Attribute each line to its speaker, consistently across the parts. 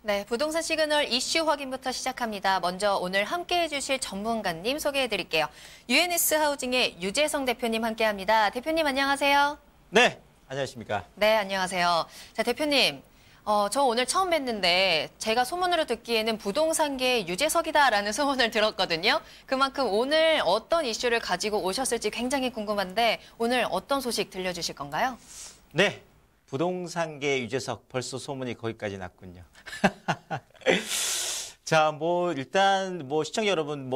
Speaker 1: 네, 부동산 시그널 이슈 확인부터 시작합니다. 먼저 오늘 함께해 주실 전문가님 소개해 드릴게요. UNS 하우징의 유재성 대표님 함께합니다. 대표님 안녕하세요.
Speaker 2: 네, 안녕하십니까.
Speaker 1: 네, 안녕하세요. 자, 대표님. 저 오늘 처음 뵀는데 제가 소문으로 듣기에는 부동산계의 유재석이다라는 소문을 들었거든요. 그만큼 오늘 어떤 이슈를 가지고 오셨을지 굉장히 궁금한데 오늘 어떤 소식 들려주실 건가요?
Speaker 2: 네, 부동산계 유재석 벌써 소문이 거기까지 났군요. 자, 일단 시청자 여러분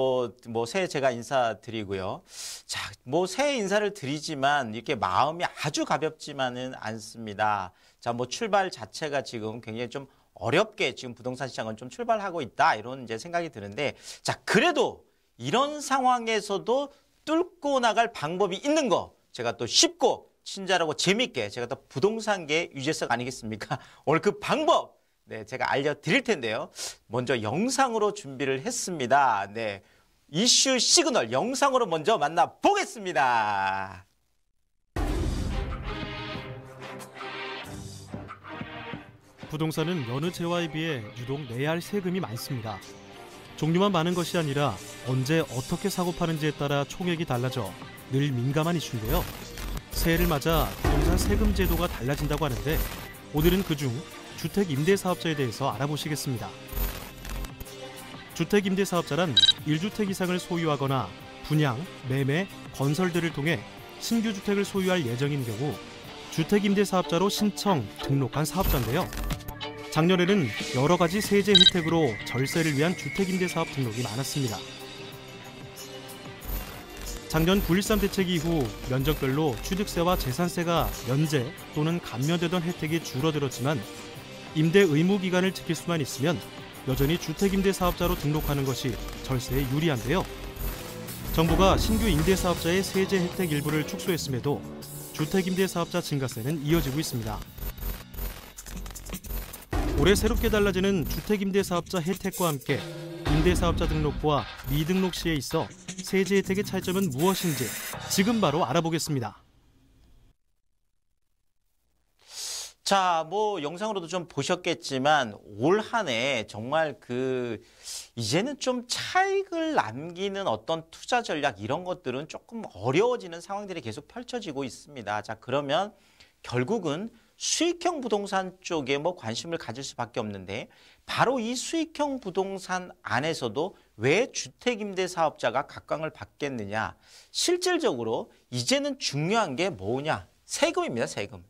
Speaker 2: 새해 제가 인사드리고요. 자, 새해 인사를 드리지만 이렇게 마음이 아주 가볍지만은 않습니다. 자, 출발 자체가 지금 굉장히 좀 어렵게 지금 부동산 시장은 좀 출발하고 있다 이런 이제 생각이 드는데, 자, 그래도 이런 상황에서도 뚫고 나갈 방법이 있는 거 제가 또 쉽고 친절하고 재밌게 제가 또 부동산계 유재석 아니겠습니까? 오늘 그 방법 제가 알려드릴 텐데요. 먼저 영상으로 준비를 했습니다. 네, 이슈 시그널 영상으로 먼저 만나보겠습니다.
Speaker 3: 부동산은 여느 재화에 비해 유독 내야 할 세금이 많습니다. 종류만 많은 것이 아니라 언제 어떻게 사고 파는지에 따라 총액이 달라져 늘 민감한 이슈인데요. 새해를 맞아 부동산 세금 제도가 달라진다고 하는데 오늘은 그중 주택임대사업자에 대해서 알아보시겠습니다. 주택임대사업자란 1주택 이상을 소유하거나 분양, 매매, 건설 등을 통해 신규 주택을 소유할 예정인 경우 주택임대사업자로 신청, 등록한 사업자인데요. 작년에는 여러 가지 세제 혜택으로 절세를 위한 주택임대사업 등록이 많았습니다. 작년 9.13 대책 이후 면적별로 취득세와 재산세가 면제 또는 감면되던 혜택이 줄어들었지만 임대 의무 기간을 지킬 수만 있으면 여전히 주택임대사업자로 등록하는 것이 절세에 유리한데요. 정부가 신규 임대사업자의 세제 혜택 일부를 축소했음에도 주택임대사업자 증가세는 이어지고 있습니다. 올해 새롭게 달라지는 주택임대사업자 혜택과 함께 임대사업자 등록부와 미등록 시에 있어 세제 혜택의 차이점은 무엇인지 지금 바로 알아보겠습니다.
Speaker 2: 자, 영상으로도 좀 보셨겠지만 올 한 해 정말 이제는 좀 차익을 남기는 어떤 투자 전략 이런 것들은 조금 어려워지는 상황들이 계속 펼쳐지고 있습니다. 자, 그러면 결국은 수익형 부동산 쪽에 관심을 가질 수밖에 없는데, 바로 이 수익형 부동산 안에서도 왜 주택임대사업자가 각광을 받겠느냐? 실질적으로 이제는 중요한 게 뭐냐? 세금입니다, 세금.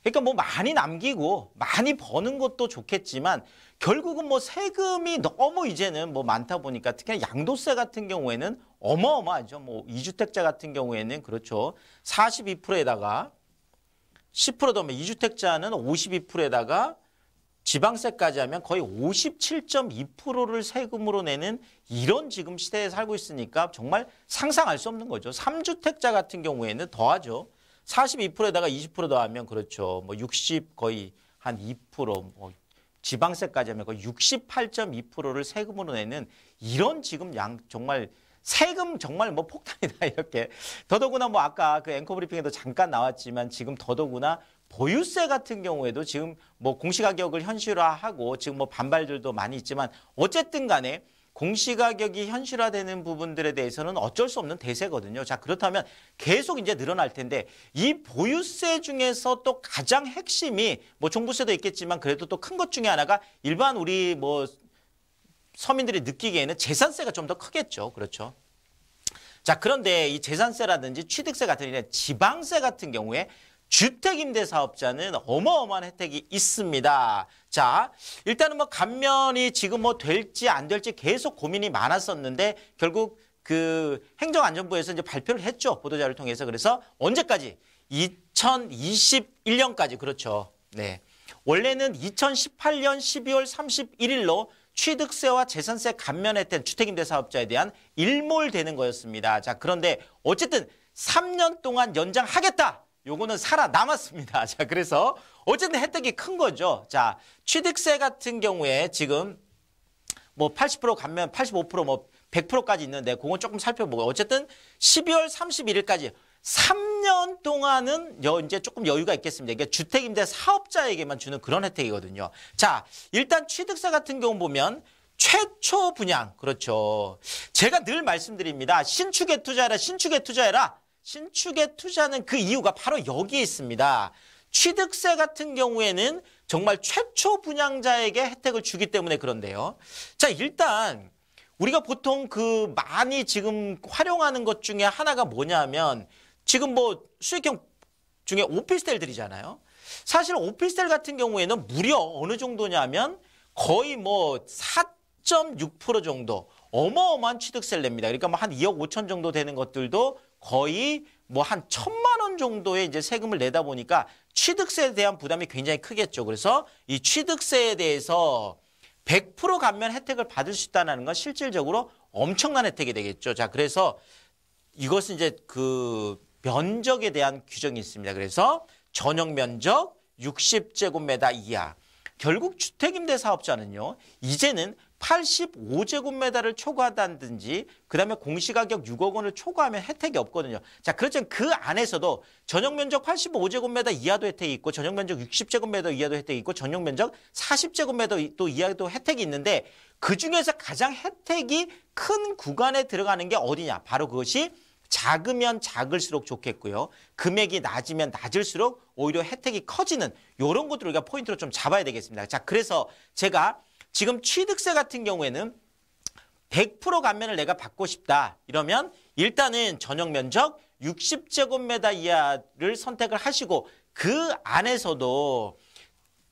Speaker 2: 그러니까 많이 남기고 많이 버는 것도 좋겠지만 결국은 세금이 너무 이제는 많다 보니까 특히나 양도세 같은 경우에는 어마어마하죠. 2주택자 같은 경우에는 그렇죠. 42%에다가 10% 더하면 2주택자는 52%에다가 지방세까지 하면 거의 57.2%를 세금으로 내는 이런 지금 시대에 살고 있으니까 정말 상상할 수 없는 거죠. 3주택자 같은 경우에는 더하죠. 42%에다가 20% 더하면 그렇죠. 60 거의 한 2%, 지방세까지 하면 거의 68.2%를 세금으로 내는 이런 지금 정말 세금 정말 폭탄이다 이렇게. 더더구나 아까 그 앵커 브리핑에도 잠깐 나왔지만 지금 더더구나 보유세 같은 경우에도 지금 공시가격을 현실화하고 지금 반발들도 많이 있지만 어쨌든 간에 공시가격이 현실화되는 부분들에 대해서는 어쩔 수 없는 대세거든요. 자, 그렇다면 계속 이제 늘어날 텐데 이 보유세 중에서 또 가장 핵심이 종부세도 있겠지만 그래도 또 큰 것 중에 하나가 일반 우리 서민들이 느끼기에는 재산세가 좀 더 크겠죠. 그렇죠. 자, 그런데 이 재산세라든지 취득세 같은 지방세 같은 경우에 주택임대사업자는 어마어마한 혜택이 있습니다. 자, 일단은 감면이 지금 될지 안 될지 계속 고민이 많았었는데 결국 행정안전부에서 이제 발표를 했죠. 보도자료를 통해서. 그래서 언제까지? 2021년까지. 그렇죠. 네. 원래는 2018년 12월 31일로 취득세와 재산세 감면 혜택 주택임대사업자에 대한 일몰되는 거였습니다. 자, 그런데 어쨌든 3년 동안 연장하겠다. 요거는 살아남았습니다. 자, 그래서 어쨌든 혜택이 큰 거죠. 자, 취득세 같은 경우에 지금 80% 감면, 85% 100%까지 있는데 그건 조금 살펴보고 어쨌든 12월 31일까지 3년 동안은 이제 조금 여유가 있겠습니다. 이게 주택임대 사업자에게만 주는 그런 혜택이거든요. 자, 일단 취득세 같은 경우 보면 최초 분양, 그렇죠. 제가 늘 말씀드립니다. 신축에 투자해라, 신축에 투자해라. 신축에 투자는 그 이유가 바로 여기에 있습니다. 취득세 같은 경우에는 정말 최초 분양자에게 혜택을 주기 때문에 그런데요. 자, 일단 우리가 보통 그 많이 지금 활용하는 것 중에 하나가 뭐냐면 지금 뭐 수익형 중에 오피스텔들이잖아요. 사실 오피스텔 같은 경우에는 무려 어느 정도냐면 거의 뭐 4.6% 정도 어마어마한 취득세를 냅니다. 그러니까 뭐 한 2억 5천 정도 되는 것들도 거의 뭐 한 1,000만 원 정도의 이제 세금을 내다 보니까 취득세에 대한 부담이 굉장히 크겠죠. 그래서 이 취득세에 대해서 100% 감면 혜택을 받을 수 있다는 건 실질적으로 엄청난 혜택이 되겠죠. 자, 그래서 이것은 이제 그 면적에 대한 규정이 있습니다. 그래서 전용 면적 60제곱미터 이하. 결국 주택임대 사업자는요, 이제는 85제곱미터를 초과한다든지 그다음에 공시가격 6억 원을 초과하면 혜택이 없거든요. 자, 그렇지만 그 안에서도 전용면적 85제곱미터 이하도 혜택이 있고 전용면적 60제곱미터 이하도 혜택이 있고 전용면적 40제곱미터 또 이하도 혜택이 있는데 그중에서 가장 혜택이 큰 구간에 들어가는 게 어디냐? 바로 그것이 작으면 작을수록 좋겠고요. 금액이 낮으면 낮을수록 오히려 혜택이 커지는 이런 것들을 우리가 포인트로 좀 잡아야 되겠습니다. 자, 그래서 제가 지금 취득세 같은 경우에는 100% 감면을 내가 받고 싶다. 이러면 일단은 전용 면적 60제곱미터 이하를 선택을 하시고 그 안에서도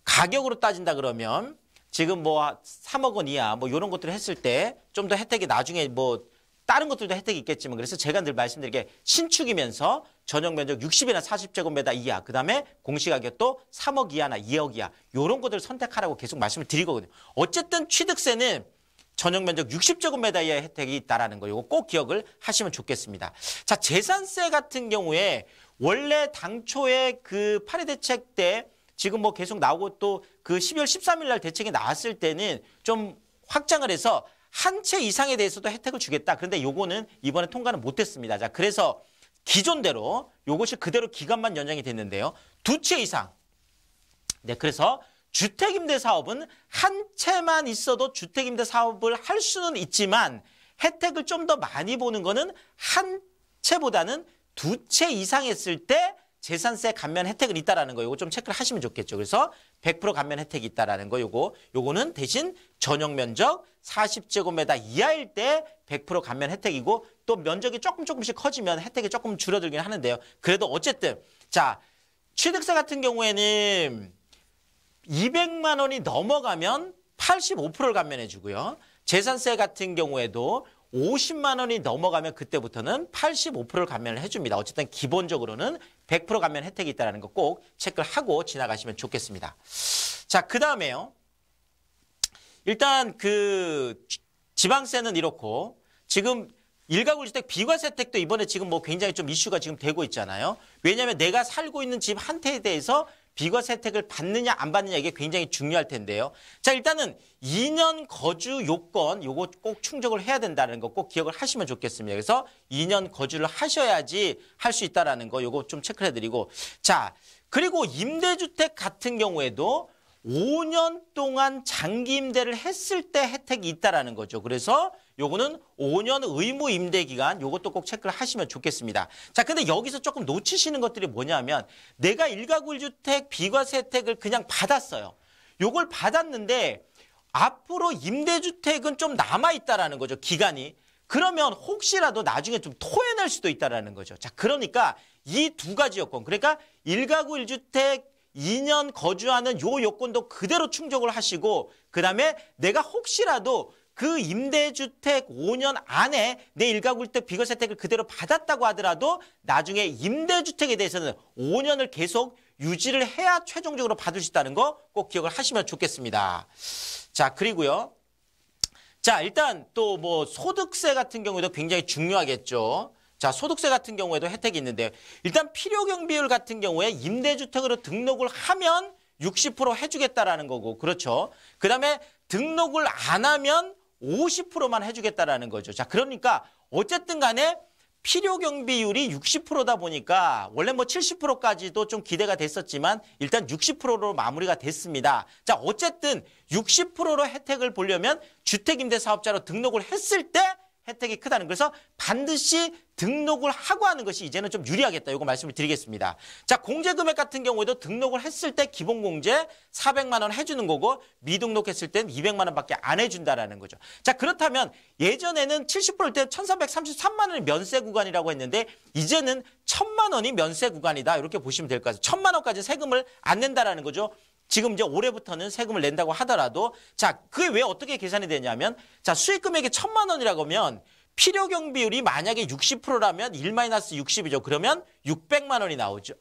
Speaker 2: 가격으로 따진다 그러면 지금 뭐 3억 원 이하 뭐 이런 것들을 했을 때 좀 더 혜택이 나중에 뭐 다른 것들도 혜택이 있겠지만 그래서 제가 늘 말씀드리게 신축이면서 전용 면적 60이나 40제곱미터 이하 그다음에 공시가격도 3억 이하나 2억 이하 이런 것들을 선택하라고 계속 말씀을 드리거든요. 어쨌든 취득세는 전용 면적 60제곱미터 이하의 혜택이 있다는 거 이거 꼭 기억을 하시면 좋겠습니다. 자, 재산세 같은 경우에 원래 당초에 그 파리 대책 때 지금 뭐 계속 나오고 또 그 12월 13일 날 대책이 나왔을 때는 좀 확장을 해서 한 채 이상에 대해서도 혜택을 주겠다. 그런데 요거는 이번에 통과는 못했습니다. 자, 그래서 기존대로 요것이 그대로 기간만 연장이 됐는데요. 2채 이상. 네, 그래서 주택임대 사업은 한 채만 있어도 주택임대 사업을 할 수는 있지만 혜택을 좀 더 많이 보는 거는 한 채보다는 2채 이상 했을 때 재산세 감면 혜택은 있다라는 거 요거 좀 체크를 하시면 좋겠죠. 그래서 100% 감면 혜택이 있다라는 거 요거는 대신 전용 면적 40제곱미터 이하일 때 100% 감면 혜택이고 또 면적이 조금씩 커지면 혜택이 조금 줄어들긴 하는데요. 그래도 어쨌든 자, 취득세 같은 경우에는 200만 원이 넘어가면 85%를 감면해 주고요. 재산세 같은 경우에도 50만 원이 넘어가면 그때부터는 85%를 감면을 해줍니다. 어쨌든 기본적으로는 100% 감면 혜택이 있다는 거 꼭 체크를 하고 지나가시면 좋겠습니다. 자, 그 다음에요. 일단 그 지방세는 이렇고 지금 일가구 주택 비과세 혜택도 이번에 지금 뭐 굉장히 좀 이슈가 지금 되고 있잖아요. 왜냐하면 내가 살고 있는 집 한 채에 대해서 비과세 혜택을 받느냐 안 받느냐 이게 굉장히 중요할 텐데요. 자, 일단은 2년 거주 요건 요거 꼭 충족을 해야 된다는 거 꼭 기억을 하시면 좋겠습니다. 그래서 2년 거주를 하셔야지 할 수 있다라는 거 요거 좀 체크를 해드리고 자, 그리고 임대주택 같은 경우에도 5년 동안 장기 임대를 했을 때 혜택이 있다라는 거죠. 그래서 요거는 5년 의무 임대 기간 요것도 꼭 체크를 하시면 좋겠습니다. 자, 근데 여기서 조금 놓치시는 것들이 뭐냐면 내가 1가구 1주택 비과세 혜택을 그냥 받았어요. 요걸 받았는데 앞으로 임대주택은 좀 남아있다라는 거죠. 기간이. 그러면 혹시라도 나중에 좀 토해낼 수도 있다라는 거죠. 자, 그러니까 이 두 가지 요건. 그러니까 1가구 1주택 2년 거주하는 요 요건도 그대로 충족을 하시고 그다음에 내가 혹시라도 그 임대주택 5년 안에 내 1가구 1주택 비과세 혜택을 그대로 받았다고 하더라도 나중에 임대주택에 대해서는 5년을 계속 유지를 해야 최종적으로 받을 수 있다는 거 꼭 기억을 하시면 좋겠습니다. 자, 그리고요. 자, 일단 또 뭐 소득세 같은 경우에도 굉장히 중요하겠죠. 자, 소득세 같은 경우에도 혜택이 있는데요. 일단 필요경비율 같은 경우에 임대주택으로 등록을 하면 60% 해주겠다라는 거고, 그렇죠. 그 다음에 등록을 안 하면 50%만 해주겠다라는 거죠. 자, 그러니까 어쨌든 간에 필요 경비율이 60%다 보니까 원래 뭐 70%까지도 좀 기대가 됐었지만 일단 60%로 마무리가 됐습니다. 자, 어쨌든 60%로 혜택을 보려면 주택임대사업자로 등록을 했을 때 혜택이 크다는, 그래서 반드시 등록을 하고 하는 것이 이제는 좀 유리하겠다. 이거 말씀을 드리겠습니다. 자, 공제금액 같은 경우에도 등록을 했을 때 기본공제 400만 원 해주는 거고 미등록했을 땐 200만 원밖에 안 해준다라는 거죠. 자, 그렇다면 예전에는 70%일 때 1333만 원이 면세 구간이라고 했는데 이제는 1000만 원이 면세 구간이다. 이렇게 보시면 될 것 같아요. 1000만 원까지 세금을 안 낸다라는 거죠. 지금 이제 올해부터는 세금을 낸다고 하더라도, 자, 그게 왜 어떻게 계산이 되냐면, 자, 수익 금액이 1000만 원이라고 하면 필요 경비율이 만약에 60%라면 1-60이죠. 그러면 600만 원이 나오죠.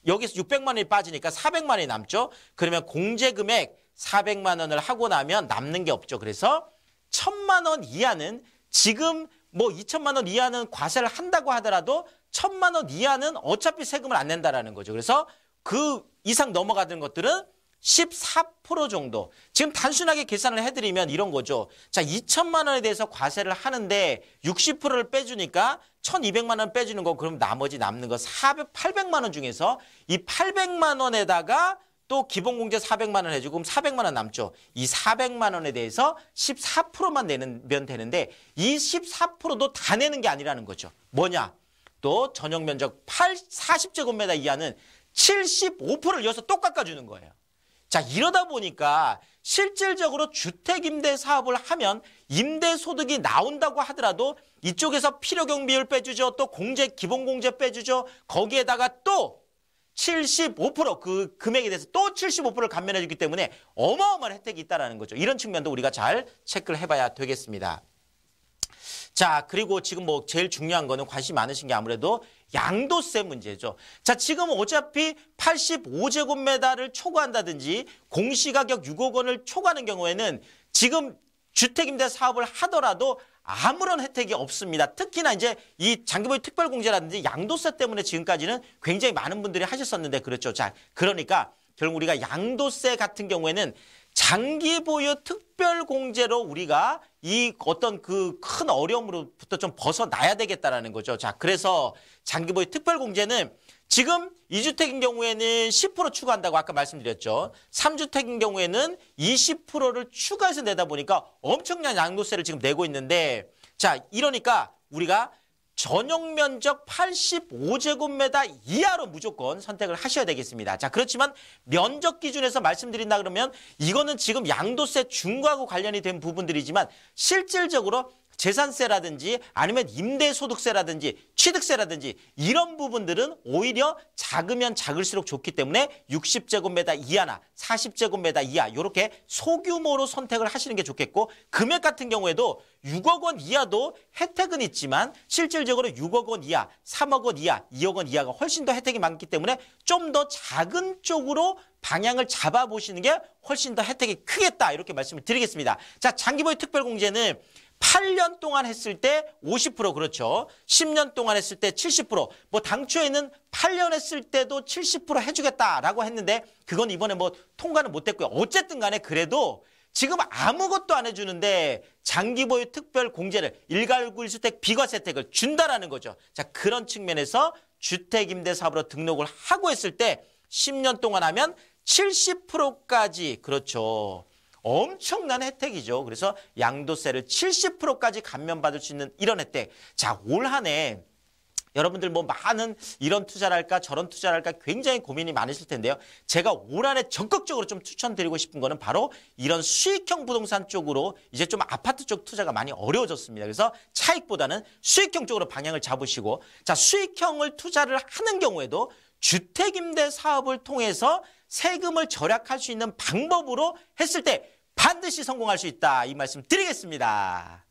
Speaker 2: 여기서 600만 원이 빠지니까 400만 원이 남죠. 그러면 공제 금액 400만 원을 하고 나면 남는 게 없죠. 그래서 1000만 원 이하는, 지금 뭐 2천만 원 이하는 과세를 한다고 하더라도 1000만 원 이하는 어차피 세금을 안 낸다라는 거죠. 그래서 그 이상 넘어가는 것들은 14% 정도. 지금 단순하게 계산을 해드리면 이런 거죠. 자, 2천만 원에 대해서 과세를 하는데 60%를 빼주니까 1200만 원 빼주는 거, 그럼 나머지 남는 거 800만 원 중에서 이 800만 원에다가 또 기본공제 400만 원 해주고 그럼 400만 원 남죠. 이 400만 원에 대해서 14%만 내면 되는데 이 14%도 다 내는 게 아니라는 거죠. 뭐냐? 또 전용 면적 40제곱미터 이하는 75%를 이어서 또 깎아주는 거예요. 자, 이러다 보니까 실질적으로 주택임대 사업을 하면 임대소득이 나온다고 하더라도 이쪽에서 필요경비율 빼주죠. 또 공제, 기본공제 빼주죠. 거기에다가 또 75% 그 금액에 대해서 또 75%를 감면해 주기 때문에 어마어마한 혜택이 있다는 거죠. 이런 측면도 우리가 잘 체크를 해봐야 되겠습니다. 자, 그리고 지금 뭐 제일 중요한 거는 관심 많으신 게 아무래도 양도세 문제죠. 자, 지금 어차피 85제곱미터를 초과한다든지 공시가격 6억 원을 초과하는 경우에는 지금 주택임대 사업을 하더라도 아무런 혜택이 없습니다. 특히나 이제 이 장기보유 특별공제라든지 양도세 때문에 지금까지는 굉장히 많은 분들이 하셨었는데 그렇죠. 자, 그러니까 결국 우리가 양도세 같은 경우에는 장기보유 특별공제로 우리가 이 어떤 그 큰 어려움으로부터 좀 벗어나야 되겠다라는 거죠. 자, 그래서 장기보유 특별공제는 지금 2주택인 경우에는 10% 추가한다고 아까 말씀드렸죠. 3주택인 경우에는 20%를 추가해서 내다 보니까 엄청난 양도세를 지금 내고 있는데, 자, 이러니까 우리가 전용 면적 85제곱미터 이하로 무조건 선택을 하셔야 되겠습니다. 자, 그렇지만 면적 기준에서 말씀드린다 그러면 이거는 지금 양도세 중과하고 관련이 된 부분들이지만 실질적으로 재산세라든지 아니면 임대소득세라든지 취득세라든지 이런 부분들은 오히려 작으면 작을수록 좋기 때문에 60제곱미터 이하나 40제곱미터 이하 이렇게 소규모로 선택을 하시는 게 좋겠고, 금액 같은 경우에도 6억 원 이하도 혜택은 있지만 실질적으로 6억 원 이하, 3억 원 이하, 2억 원 이하가 훨씬 더 혜택이 많기 때문에 좀 더 작은 쪽으로 방향을 잡아보시는 게 훨씬 더 혜택이 크겠다, 이렇게 말씀을 드리겠습니다. 자, 장기보유 특별공제는 8년 동안 했을 때 50% 그렇죠. 10년 동안 했을 때 70%. 뭐 당초에는 8년 했을 때도 70% 해주겠다라고 했는데 그건 이번에 뭐 통과는 못 됐고요. 어쨌든 간에 그래도 지금 아무것도 안 해주는데 장기보유 특별공제를 1가구 1주택 비과세 혜택을 준다라는 거죠. 자, 그런 측면에서 주택임대사업으로 등록을 하고 했을 때 10년 동안 하면 70%까지 그렇죠. 엄청난 혜택이죠. 그래서 양도세를 70%까지 감면받을 수 있는 이런 혜택. 자, 올 한 해 여러분들 뭐 많은 이런 투자를 할까 저런 투자를 할까 굉장히 고민이 많으실 텐데요. 제가 올 한 해 적극적으로 좀 추천드리고 싶은 거는 바로 이런 수익형 부동산 쪽으로 이제 좀 아파트 쪽 투자가 많이 어려워졌습니다. 그래서 차익보다는 수익형 쪽으로 방향을 잡으시고, 자, 수익형을 투자를 하는 경우에도 주택임대 사업을 통해서 세금을 절약할 수 있는 방법으로 했을 때 반드시 성공할 수 있다, 이 말씀 드리겠습니다.